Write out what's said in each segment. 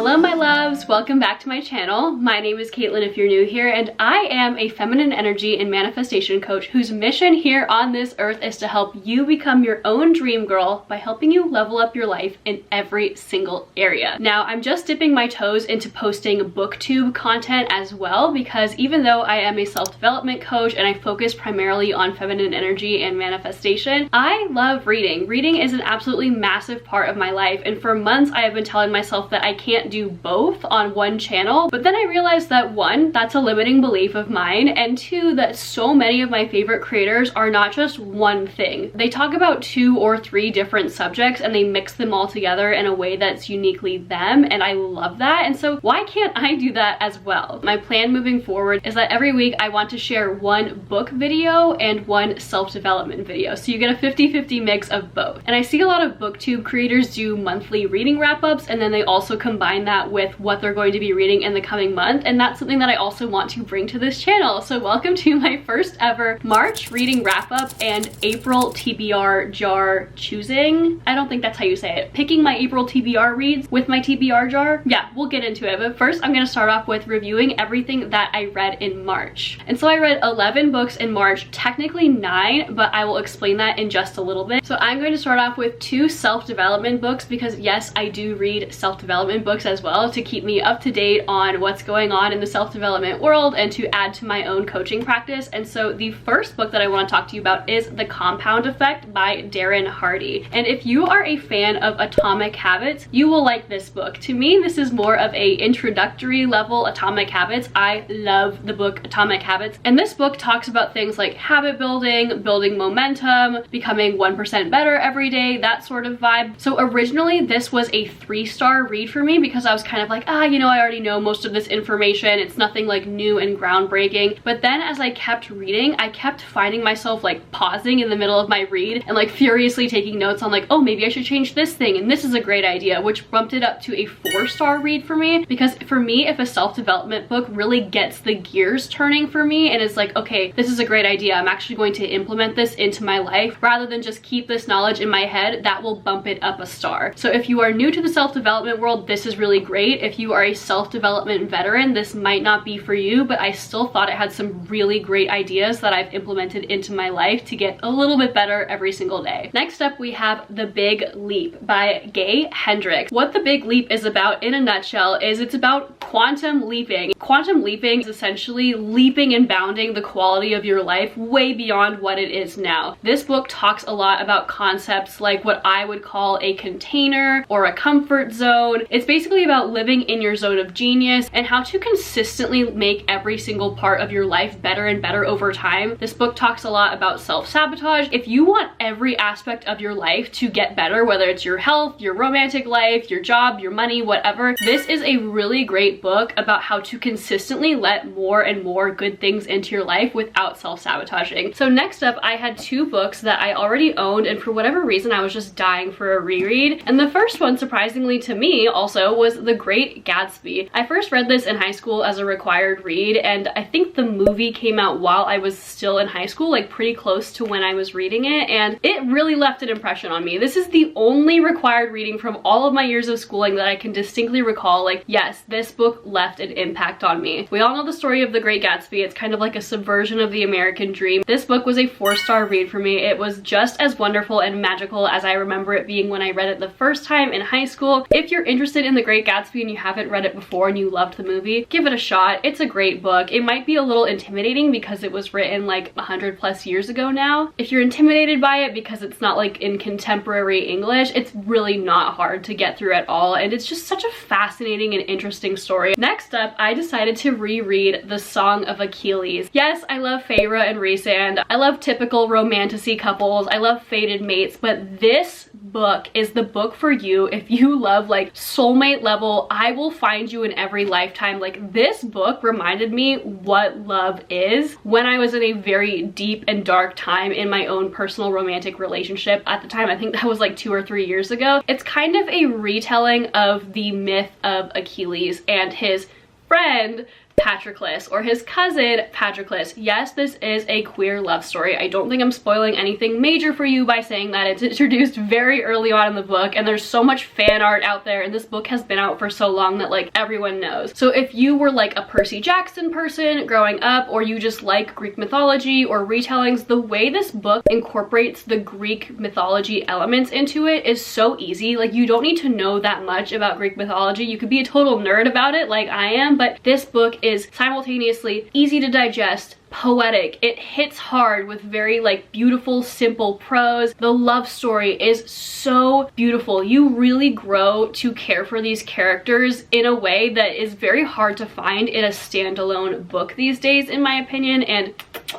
Hello my loves, welcome back to my channel. My name is Caitlin if you're new here, and I am a feminine energy and manifestation coach whose mission here on this earth is to help you become your own dream girl by helping you level up your life in every single area. Now, I'm just dipping my toes into posting booktube content as well, because even though I am a self-development coach and I focus primarily on feminine energy and manifestation, I love reading. Reading is an absolutely massive part of my life, and for months I have been telling myself that I can't do both on one channel, but then I realized that one, that's a limiting belief of mine, and two, that so many of my favorite creators are not just one thing. They talk about 2 or 3 different subjects and they mix them all together in a way that's uniquely them, and I love that. And so why can't I do that as well? My plan moving forward is that every week I want to share one book video and one self-development video, so you get a 50-50 mix of both. And I see a lot of booktube creators do monthly reading wrap-ups, and then they also combine that with what they're going to be reading in the coming month, and that's something that I also want to bring to this channel. So welcome to my first ever March reading wrap-up and April TBR jar choosing. I don't think that's how you say it. Picking my April TBR reads with my TBR jar. Yeah, we'll get into it, but first I'm going to start off with reviewing everything that I read in March. And so I read 11 books in March, technically 9, but I will explain that in just a little bit. So I'm going to start off with 2 self-development books, because yes, I do read self-development books as well, to keep me up to date on what's going on in the self-development world and to add to my own coaching practice. And so the first book that I want to talk to you about is The Compound Effect by Darren Hardy. And if you are a fan of Atomic Habits, you will like this book. To me, this is more of a introductory level Atomic Habits. I love the book Atomic Habits, and this book talks about things like habit building, building momentum, becoming 1% better every day, that sort of vibe. So originally this was a 3-star read for me, because I was kind of like, you know, I already know most of this information. It's nothing like new and groundbreaking. But then as I kept reading, I kept finding myself like pausing in the middle of my read and like furiously taking notes on like, oh, maybe I should change this thing, and this is a great idea, which bumped it up to a 4-star read for me. Because for me, if a self-development book really gets the gears turning for me and is like, okay, this is a great idea, I'm actually going to implement this into my life rather than just keep this knowledge in my head, that will bump it up a star. So if you are new to the self-development world, this is really great. If you are a self-development veteran, this might not be for you, but I still thought it had some really great ideas that I've implemented into my life to get a little bit better every single day. Next up, we have The Big Leap by Gay Hendricks. What The Big Leap is about in a nutshell is it's about quantum leaping. Quantum leaping is essentially leaping and bounding the quality of your life way beyond what it is now. This book talks a lot about concepts like what I would call a container or a comfort zone. It's basically about living in your zone of genius and how to consistently make every single part of your life better and better over time. This book talks a lot about self-sabotage. If you want every aspect of your life to get better, whether it's your health, your romantic life, your job, your money, whatever, this is a really great book about how to consistently let more and more good things into your life without self-sabotaging. So next up, I had 2 books that I already owned, and for whatever reason I was just dying for a reread. And the first one, surprisingly to me also, was The Great Gatsby. I first read this in high school as a required read, and I think the movie came out while I was still in high school, like pretty close to when I was reading it, and it really left an impression on me. This is the only required reading from all of my years of schooling that I can distinctly recall, like, yes, this book left an impact on me. We all know the story of The Great Gatsby. It's kind of like a subversion of the American dream. This book was a 4-star read for me. It was just as wonderful and magical as I remember it being when I read it the first time in high school. If you're interested in The Great Gatsby and you haven't read it before and you loved the movie, give it a shot. It's a great book. It might be a little intimidating because it was written like 100+ years ago now. If you're intimidated by it because it's not like in contemporary English, it's really not hard to get through at all, and it's just such a fascinating and interesting story. Next up, I decided to reread The Song of Achilles. Yes, I love Feyre and Rhysand. I love typical romantasy couples. I love fated mates, but this book is the book for you if you love like soulmate level, I will find you in every lifetime. Like, this book reminded me what love is when I was in a very deep and dark time in my own personal romantic relationship. At the time, I think that was like 2 or 3 years ago. It's kind of a retelling of the myth of Achilles and his friend Patroclus, or his cousin Patroclus. Yes, this is a queer love story. I don't think I'm spoiling anything major for you by saying that. It's introduced very early on in the book, and there's so much fan art out there, and this book has been out for so long that like everyone knows. So if you were like a Percy Jackson person growing up, or you just like Greek mythology or retellings, the way this book incorporates the Greek mythology elements into it is so easy. Like, you don't need to know that much about Greek mythology. You could be a total nerd about it like I am, but this book is simultaneously easy to digest, poetic. It hits hard with very like beautiful, simple prose. The love story is so beautiful. You really grow to care for these characters in a way that is very hard to find in a standalone book these days, in my opinion. And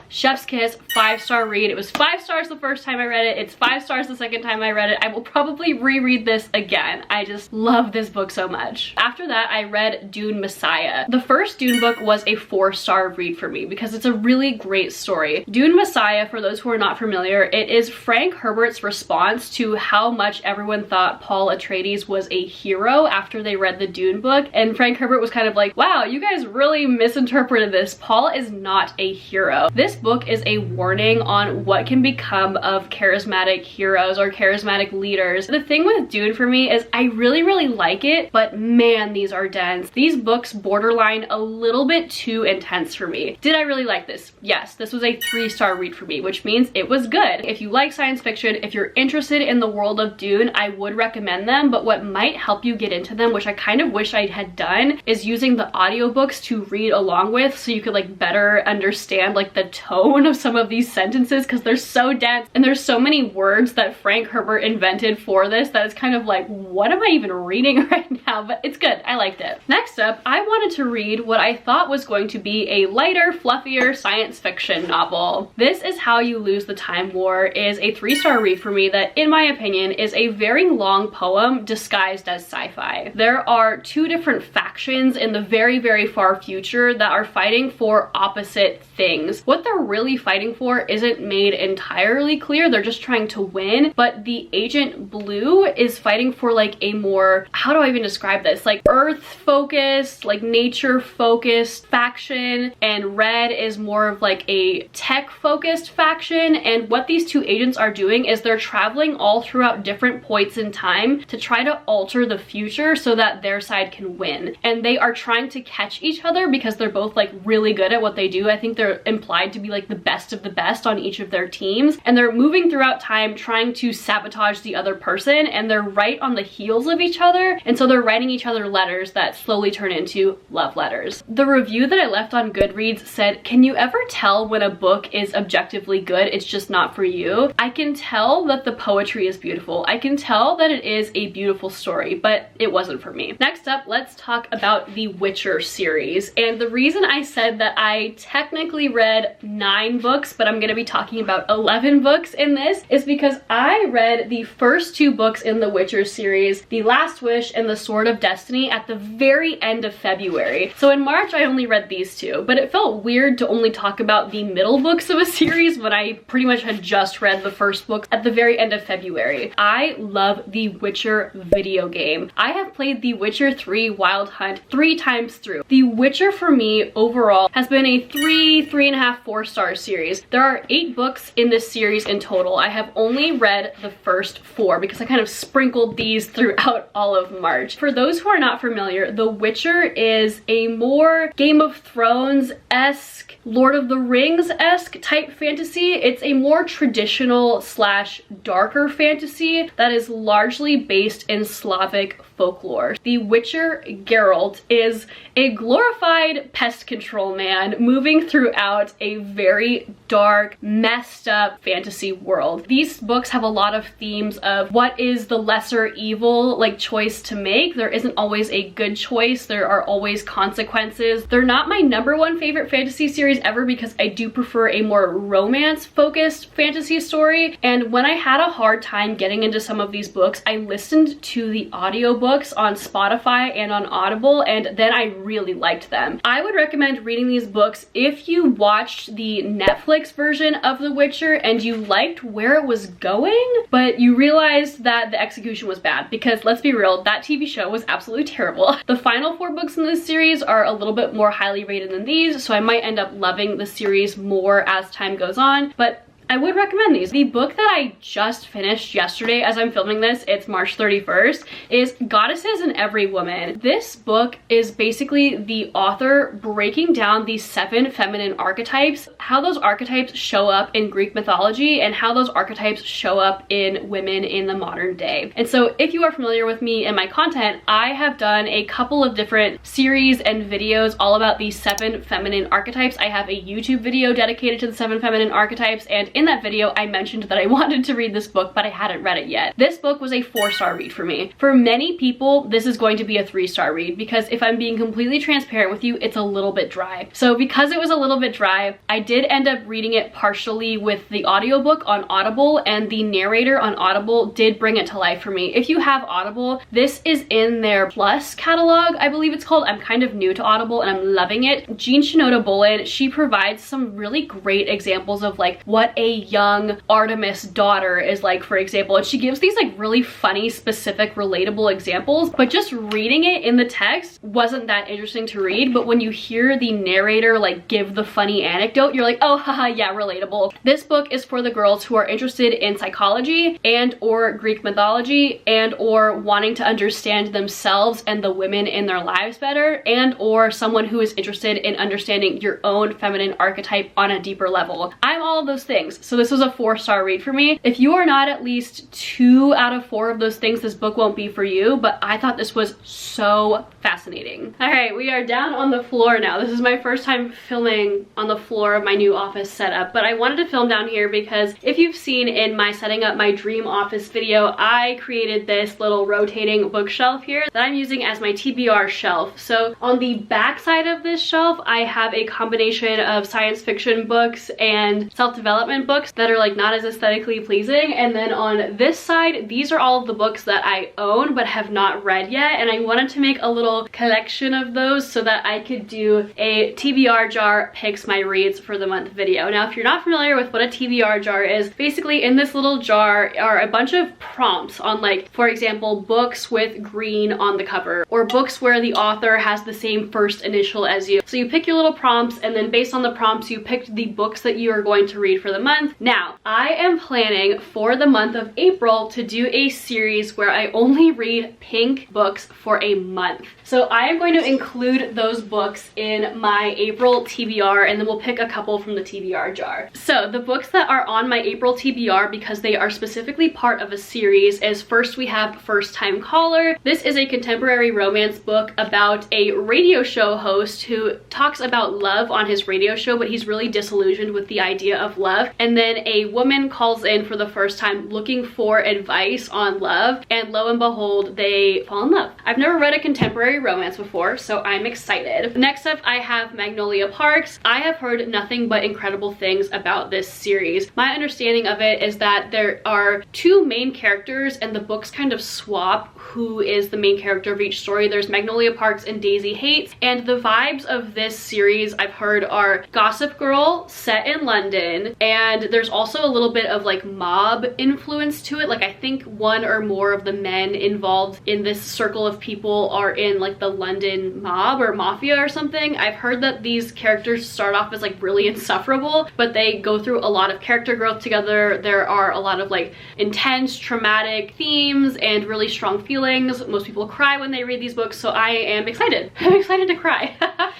chef's kiss, 5-star read. It was 5 stars the first time I read it. It's 5 stars the second time I read it. I will probably reread this again. I just love this book so much. After that, I read Dune Messiah. The first Dune book was a 4-star read for me because it's a really great story. Dune Messiah, for those who are not familiar, it is Frank Herbert's response to how much everyone thought Paul Atreides was a hero after they read the Dune book. And Frank Herbert was kind of like, wow, you guys really misinterpreted this. Paul is not a hero. This book is a warning on what can become of charismatic heroes or charismatic leaders. The thing with Dune for me is I really like it, but man, these are dense. These books borderline a little bit too intense for me. Did I really like this? Yes, this was a 3-star read for me, which means it was good. If you like science fiction, if you're interested in the world of Dune, I would recommend them, but what might help you get into them, which I kind of wish I had done, is using the audiobooks to read along with so you could like better understand like the tone of some of these sentences, because they're so dense and there's so many words that Frank Herbert invented for this that it's kind of like, what am I even reading right now? But it's good. I liked it. Next up, I wanted to read what I thought was going to be a lighter, fluffier science fiction novel. This Is How You Lose the Time War is a 3-star read for me that, in my opinion, is a very long poem disguised as sci-fi. There are 2 different factions in the very far future that are fighting for opposite things. What they're really fighting for isn't made entirely clear. They're just trying to win, but the Agent Blue is fighting for like a more, how do I even describe this? Like earth-focused, like nature-focused faction, and Red is more of like a tech-focused faction. And what these 2 agents are doing is they're traveling all throughout different points in time to try to alter the future so that their side can win. And they are trying to catch each other because they're both like really good at what they do. I think they're implied to be like the best of the best on each of their teams, and they're moving throughout time trying to sabotage the other person, and they're right on the heels of each other, and so they're writing each other letters that slowly turn into love letters. The review that I left on Goodreads said, can you ever tell when a book is objectively good, it's just not for you? I can tell that the poetry is beautiful. I can tell that it is a beautiful story, but it wasn't for me. Next up, let's talk about the Witcher series. And the reason I said that I technically read 9 books, but I'm gonna be talking about 11 books in this, is because I read the first 2 books in the Witcher series, The Last Wish and The Sword of Destiny, at the very end of February. So in March, I only read these 2, but it felt weird to only talk about the middle books of a series when I pretty much had just read the first book at the very end of February. I love the Witcher video game. I have played The Witcher 3 Wild Hunt 3 times through. The Witcher for me overall has been a 3.5, 4-star series. There are 8 books in this series in total. I have only read the first 4 because I kind of sprinkled these throughout all of March. For those who are not familiar, The Witcher is a more Game of Thrones-esque, Lord of the Rings-esque type fantasy. It's a more traditional slash darker fantasy that is largely based in Slavic folklore. The Witcher Geralt is a glorified pest control man moving throughout a very dark, messed up fantasy world. These books have a lot of themes of what is the lesser evil like choice to make. There isn't always a good choice. There are always consequences. They're not my #1 favorite fantasy series ever because I do prefer a more romance focused fantasy story. And when I had a hard time getting into some of these books, I listened to the audiobook audiobooks on Spotify and on Audible, and then I really liked them. I would recommend reading these books if you watched the Netflix version of The Witcher and you liked where it was going, but you realized that the execution was bad, because let's be real, that TV show was absolutely terrible. The final 4 books in this series are a little bit more highly rated than these, so I might end up loving the series more as time goes on, but I would recommend these. The book that I just finished yesterday, as I'm filming this, it's March 31st, is Goddesses in Every Woman. This book is basically the author breaking down these 7 feminine archetypes, how those archetypes show up in Greek mythology, and how those archetypes show up in women in the modern day. And so if you are familiar with me and my content, I have done a couple of different series and videos all about these 7 feminine archetypes. I have a YouTube video dedicated to the 7 feminine archetypes, and in that video I mentioned that I wanted to read this book, but I hadn't read it yet. This book was a 4-star read for me. For many people, this is going to be a 3-star read, because if I'm being completely transparent with you, it's a little bit dry. So because it was a little bit dry, I did end up reading it partially with the audiobook on Audible, and the narrator on Audible did bring it to life for me. If you have Audible, this is in their Plus catalog, I believe it's called. I'm kind of new to Audible and I'm loving it. Jean Shinoda Bolin, she provides some really great examples of like what a young Artemis daughter is like, for example, and she gives these like really funny, specific, relatable examples, but just reading it in the text wasn't that interesting to read. But when you hear the narrator like give the funny anecdote, you're like, oh haha, yeah, relatable. This book is for the girls who are interested in psychology and or Greek mythology, and or wanting to understand themselves and the women in their lives better, and or someone who is interested in understanding your own feminine archetype on a deeper level. I'm all of those things. So this was a 4-star read for me. If you are not at least 2 out of 4 of those things, this book won't be for you, but I thought this was so fascinating. All right, we are down on the floor now. This is my first time filming on the floor of my new office setup, but I wanted to film down here because if you've seen in my setting up my dream office video, I created this little rotating bookshelf here that I'm using as my TBR shelf. So on the back side of this shelf, I have a combination of science fiction books and self-development books that are like not as aesthetically pleasing, and then on this side, these are all of the books that I own but have not read yet, and I wanted to make a little collection of those so that I could do a TBR jar picks my reads for the month video. Now if you're not familiar with what a TBR jar is, basically in this little jar are a bunch of prompts on, like, for example, books with green on the cover, or books where the author has the same first initial as you. So you pick your little prompts, and then based on the prompts you picked the books that you are going to read for the month. Now, I am planning for the month of April to do a series where I only read pink books for a month. So I am going to include those books in my April TBR, and then we'll pick a couple from the TBR jar. So the books that are on my April TBR, because they are specifically part of a series, is first we have First Time Caller. This is a contemporary romance book about a radio show host who talks about love on his radio show, but he's really disillusioned with the idea of love. And then a woman calls in for the first time looking for advice on love, and lo and behold, they fall in love. I've never read a contemporary romance before, so I'm excited. Next up, I have Magnolia Parks. I have heard nothing but incredible things about this series. My understanding of it is that there are 2 main characters, and the books kind of swap who is the main character of each story. There's Magnolia Parks and Daisy Hates, and the vibes of this series I've heard are Gossip Girl set in London, and there's also a little bit of like mob influence to it. Like I think 1 or more of the men involved in this circle of people are in like the London mob or mafia or something. I've heard that these characters start off as like really insufferable, but they go through a lot of character growth together. There are a lot of like intense traumatic themes and really strong feelings. Most people cry when they read these books, so I am excited. I'm excited to cry.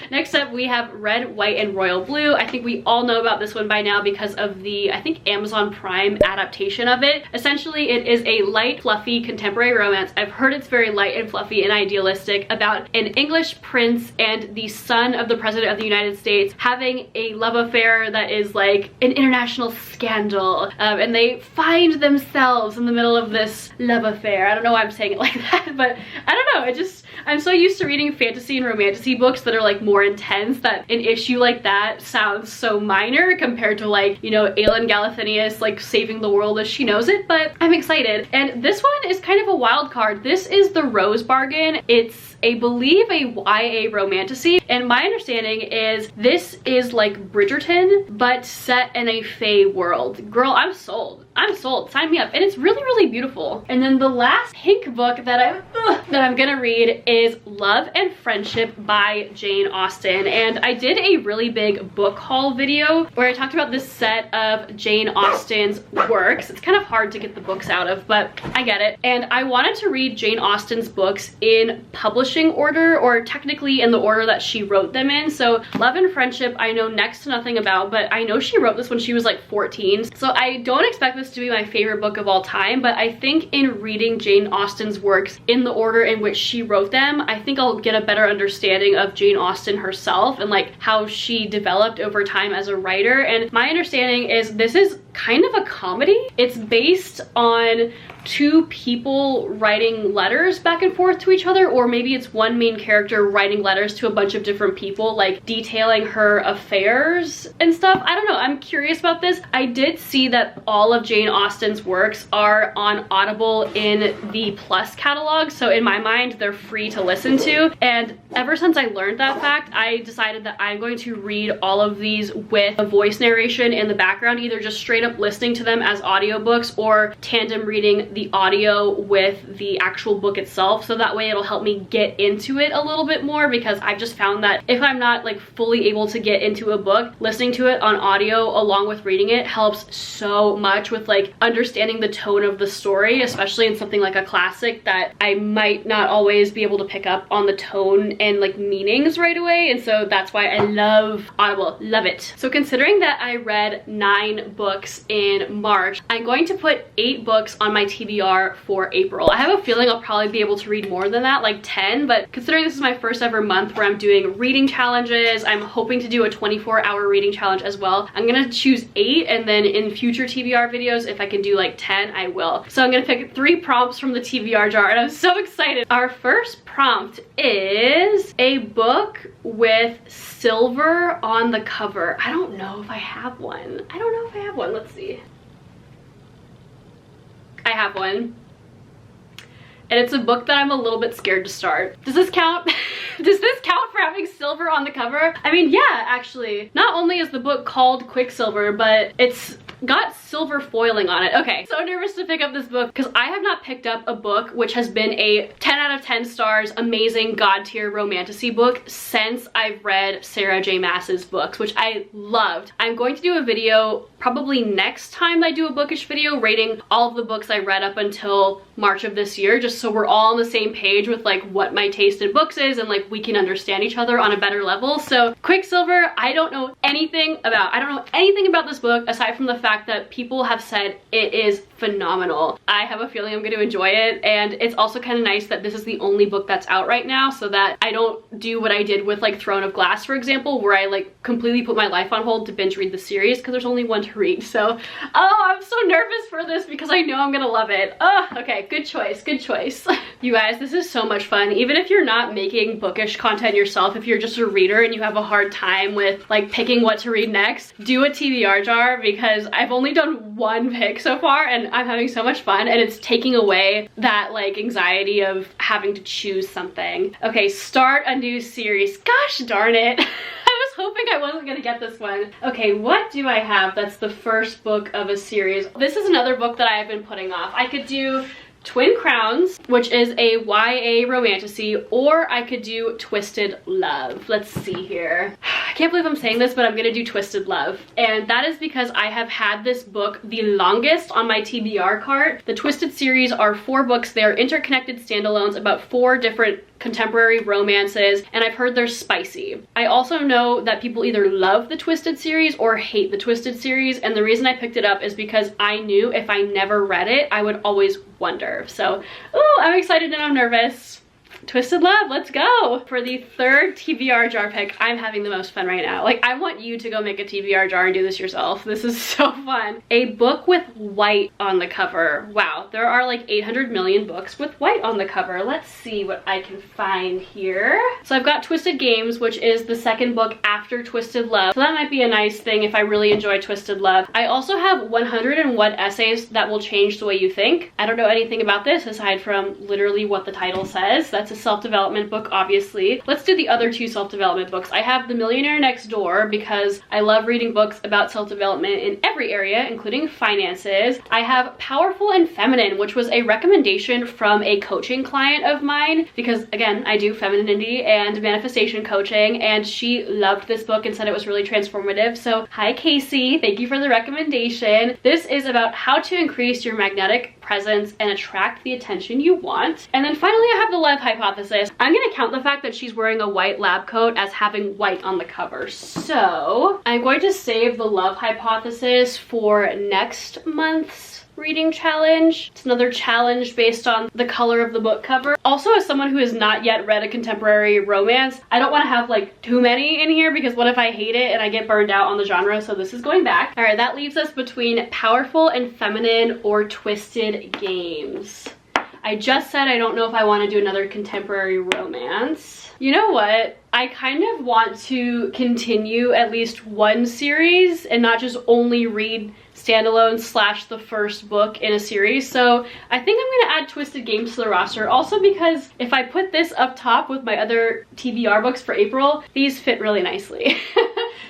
Next up, we have Red, White, and Royal Blue. I think we all know about this one by now because of the, I think, Amazon Prime adaptation of it. Essentially, it is a light, fluffy contemporary romance. I've heard it's very light and fluffy and idealistic about an English prince and the son of the President of the United States having a love affair that is like an international scandal. And they find themselves in the middle of this love affair. I don't know why I'm saying it like that, but I don't know. I'm so used to reading fantasy and romantasy books that are like more intense that an issue like that sounds so minor compared to like, you know, know, Aelin Galathynius like saving the world as she knows it, but I'm excited. And this one is kind of a wild card. This is The Rose Bargain. It's I believe a YA romantasy, and my understanding is this is like Bridgerton but set in a fae world. Girl, I'm sold. I'm sold. Sign me up. And it's really, really beautiful. And then the last pink book that I'm gonna read is Love and Friendship by Jane Austen. And I did a really big book haul video where I talked about this set of Jane Austen's works. It's kind of hard to get the books out of, but I get it. And I wanted to read Jane Austen's books in publishing order, or technically in the order that she wrote them in. So Love and Friendship I know next to nothing about, but I know she wrote this when she was like 14. So I don't expect this to be my favorite book of all time, but I think in reading Jane Austen's works in the order in which she wrote them, I think I'll get a better understanding of Jane Austen herself and like how she developed over time as a writer. And my understanding is this is kind of a comedy. It's based on two people writing letters back and forth to each other, or maybe it's one main character writing letters to a bunch of different people, like detailing her affairs and stuff. I don't know, I'm curious about this. I did see that all of Jane Austen's works are on Audible in the Plus catalog, so in my mind they're free to listen to. And ever since I learned that fact, I decided that I'm going to read all of these with a voice narration in the background, either just straight up listening to them as audiobooks or tandem reading the audio with the actual book itself, so that way it'll help me get into it a little bit more, because I've just found that if I'm not like fully able to get into a book, listening to it on audio along with reading it helps so much with like understanding the tone of the story, especially in something like a classic that I might not always be able to pick up on the tone and like meanings right away. And so that's why I love Audible, love it. So considering that I read 9 books in March, I'm going to put 8 books on my TBR for April. I have a feeling I'll probably be able to read more than that, like 10, but considering this is my first ever month where I'm doing reading challenges, I'm hoping to do a 24-hour reading challenge as well. I'm gonna choose 8, and then in future TBR videos, if I can do like 10, I will. So I'm gonna pick 3 prompts from the TBR jar, and I'm so excited. Our first prompt is a book with silver on the cover. I don't know if I have one. I don't know if I have one. Let's see. I have one. And it's a book that I'm a little bit scared to start. Does this count? Does this count for having silver on the cover? I mean, yeah, actually. Not only is the book called Quicksilver, but it's got silver foiling on it. Okay, so nervous to pick up this book because I have not picked up a book which has been a 10 out of 10 stars, amazing god tier romantasy book since I've read Sarah J Maas's books, which I loved. I'm going to do a video probably next time I do a bookish video rating all of the books I read up until March of this year, just so we're all on the same page with like what my taste in books is and like we can understand each other on a better level. So Quicksilver, I don't know anything about this book aside from the fact that people have said it is phenomenal. I have a feeling I'm going to enjoy it, and it's also kind of nice that this is the only book that's out right now, so that I don't do what I did with like Throne of Glass, for example, where I like completely put my life on hold to binge read the series because there's only one to read. So I'm so nervous for this because I know I'm gonna love it. Okay, good choice, good choice. You guys, this is so much fun. Even if you're not making bookish content yourself, if you're just a reader and you have a hard time with like picking what to read next, do a TBR jar, because I've only done one pick so far and I'm having so much fun, and it's taking away that like anxiety of having to choose something. Okay, start a new series. Gosh darn it. I was hoping I wasn't gonna get this one. Okay, what do I have that's the first book of a series? This is another book that I have been putting off. I could do Twin Crowns, which is a YA romantasy, or I could do Twisted Love. Let's see here. I can't believe I'm saying this, but I'm gonna do Twisted Love. And that is because I have had this book the longest on my TBR cart. The Twisted series are 4 books. They are interconnected standalones about 4 different contemporary romances, and I've heard they're spicy. I also know that people either love the Twisted series or hate the Twisted series, and the reason I picked it up is because I knew if I never read it, I would always wonder. So, I'm excited and I'm nervous. Twisted Love, let's go. For the third TBR jar pick, I'm having the most fun right now. Like, I want you to go make a TBR jar and do this yourself. This is so fun. A book with white on the cover. Wow, there are like 800 million books with white on the cover. Let's see what I can find here. So I've got Twisted Games, which is the second book after Twisted Love. So that might be a nice thing if I really enjoy Twisted Love. I also have 101 essays that will change the way you think. I don't know anything about this aside from literally what the title says. That's a self-development book, obviously. Let's do the other two self-development books. I have The Millionaire Next Door because I love reading books about self-development in every area, including finances. I have Powerful and Feminine, which was a recommendation from a coaching client of mine because, again, I do femininity and manifestation coaching, and she loved this book and said it was really transformative. So hi Casey, thank you for the recommendation. This is about how to increase your magnetic presence and attract the attention you want. And then finally I have The Love Hypothesis. I'm gonna count the fact that she's wearing a white lab coat as having white on the cover. So I'm going to save The Love Hypothesis for next month's reading challenge. It's another challenge based on the color of the book cover. Also, as someone who has not yet read a contemporary romance, I don't want to have like too many in here because what if I hate it and I get burned out on the genre? So this is going back. All right, that leaves us between Powerful and Feminine or Twisted Games. I just said I don't know if I want to do another contemporary romance. You know what? I kind of want to continue at least one series and not just only read standalone / the first book in a series. So I think I'm gonna add Twisted Games to the roster, also because if I put this up top with my other TBR books for April, these fit really nicely.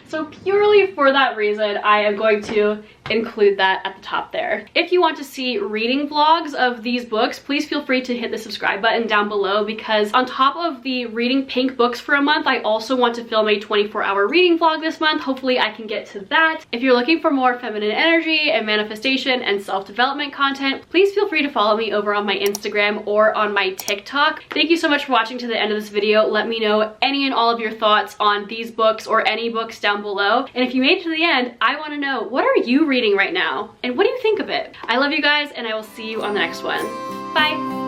So purely for that reason, I am going to include that at the top there. If you want to see reading vlogs of these books, please feel free to hit the subscribe button down below, because on top of the reading pink books for a month, I also want to film a 24-hour reading vlog this month. Hopefully I can get to that. If you're looking for more feminine energy and manifestation and self-development content, please feel free to follow me over on my Instagram or on my TikTok. Thank you so much for watching to the end of this video. Let me know any and all of your thoughts on these books or any books down below. And if you made it to the end, I want to know, what are you reading right now? And what do you think of it? I love you guys, and I will see you on the next one. Bye!